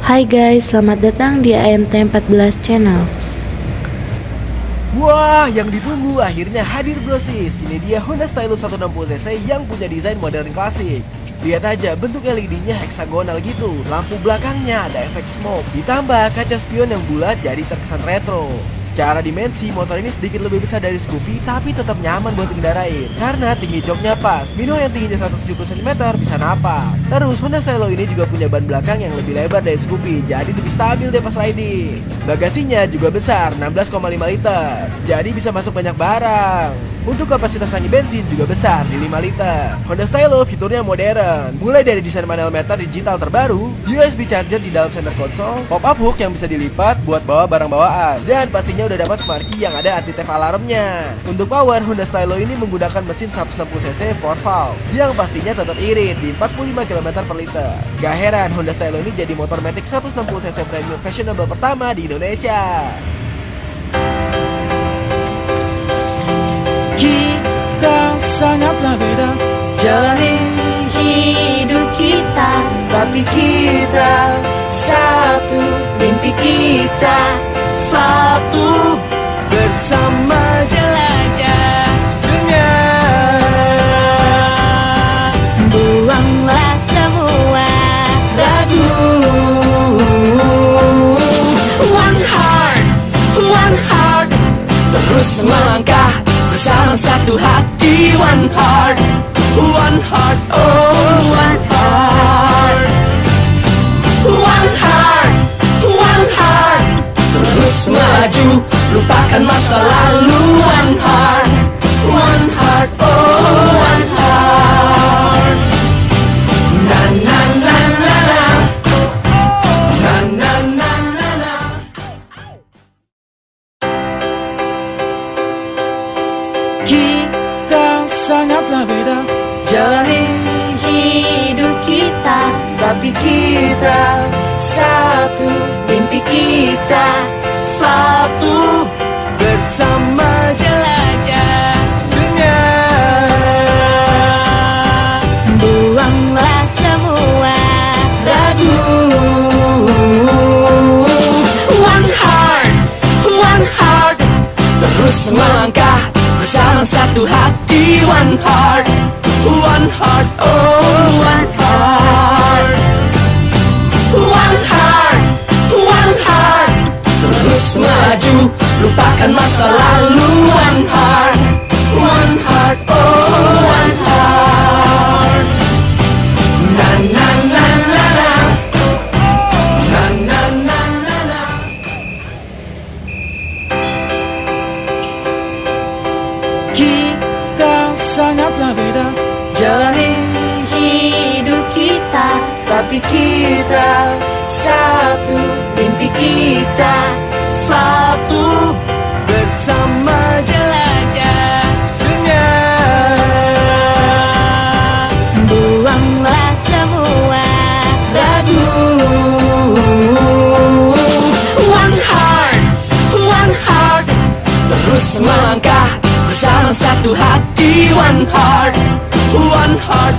Hai guys, selamat datang di ANT14 channel. Wah, yang ditunggu akhirnya hadir brosis. Ini dia Honda Stylus 160cc yang punya desain modern klasik. Lihat aja bentuk LED-nya heksagonal gitu. Lampu belakangnya ada efek smoke. Ditambah kaca spion yang bulat jadi terkesan retro. Secara dimensi, motor ini sedikit lebih besar dari Scoopy, tapi tetap nyaman buat dikendarain karena tinggi joknya pas. Mino yang tingginya 170 cm bisa napak. Terus Honda Stylus ini juga punya ban belakang yang lebih lebar dari Scoopy, jadi lebih stabil deh pas riding. Bagasinya juga besar, 16,5 liter, jadi bisa masuk banyak barang. Untuk kapasitas tangki bensin juga besar di 5 liter. Honda Stylus fiturnya modern, mulai dari desain manometer digital terbaru, USB charger di dalam center console, pop-up hook yang bisa dilipat buat bawa barang bawaan, dan pastinya udah dapat smart key yang ada anti theft alarmnya. Untuk power, Honda Stylus ini menggunakan mesin 160cc 4-valve yang pastinya tetap irit di 45 km per liter. Gak heran Honda Stylus ini jadi motor matic 160cc premium fashionable pertama di Indonesia. Kita sangatlah beda jalani hidup kita, tapi kita satu, mimpi kita satu, bersama jelajah dunia. buanglah semua Ragu, one heart, terus melangkah bersama satu hati. One heart, oh one heart, one heart, terus melaju, lupakan masa lalu. One heart, oh one heart. Na na na na na, na na na na na. Kita sangatlah beda jalani hidup kita, tapi kita satu, mimpi kita satu, bersama jelajah dunia. buanglah semua Ragu, one heart, terus melangkah bersama satu hati. One heart, oh one heart, one heart, terus melaju, lupakan masa lalu. One heart, oh one heart. Na na na na na, na na na na na. Kita sangatlah beda jalani hidup kita, tapi kita satu, mimpi kita satu, bersama jelajah dunia. buanglah semua Ragu, one heart, terus melangkah bersama satu hati. One heart, oh one heart,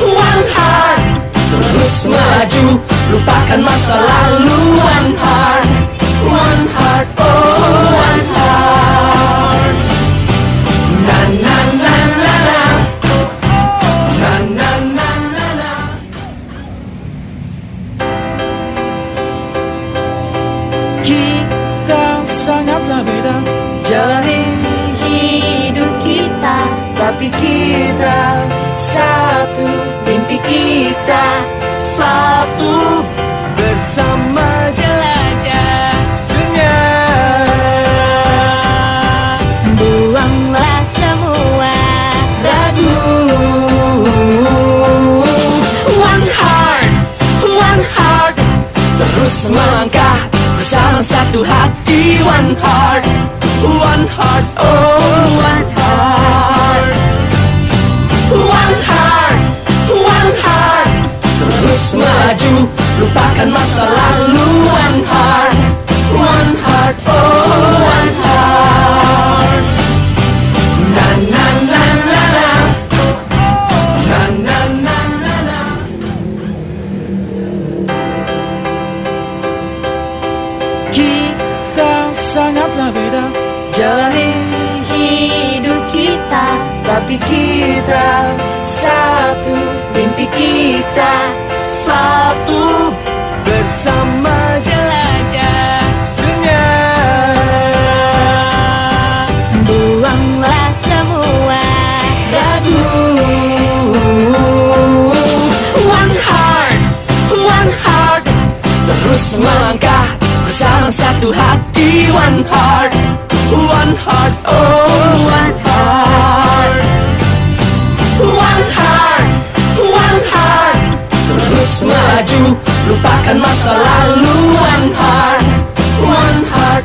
one heart, terus melaju, lupakan masa lalu. One heart, oh one heart. Na na na na na, na na na na na. Kita sangatlah beda jalani hidup kita, tapi kita satu, mimpi kita satu, bersama jelajah dunia. buanglah semua Ragu, one heart, terus melangkah bersama satu hati. One heart, oh one heart, one heart, terus melaju, lupakan masa lalu. One heart, oh one heart. Na na na na na, na na kita, satu mimpi kita, satu bersama jelajah dunia. Buanglah semua Ragu. One heart, terus melangkah bersama satu hati. One heart, oh one heart. One heart, terus melaju, lupakan masa lalu. One heart,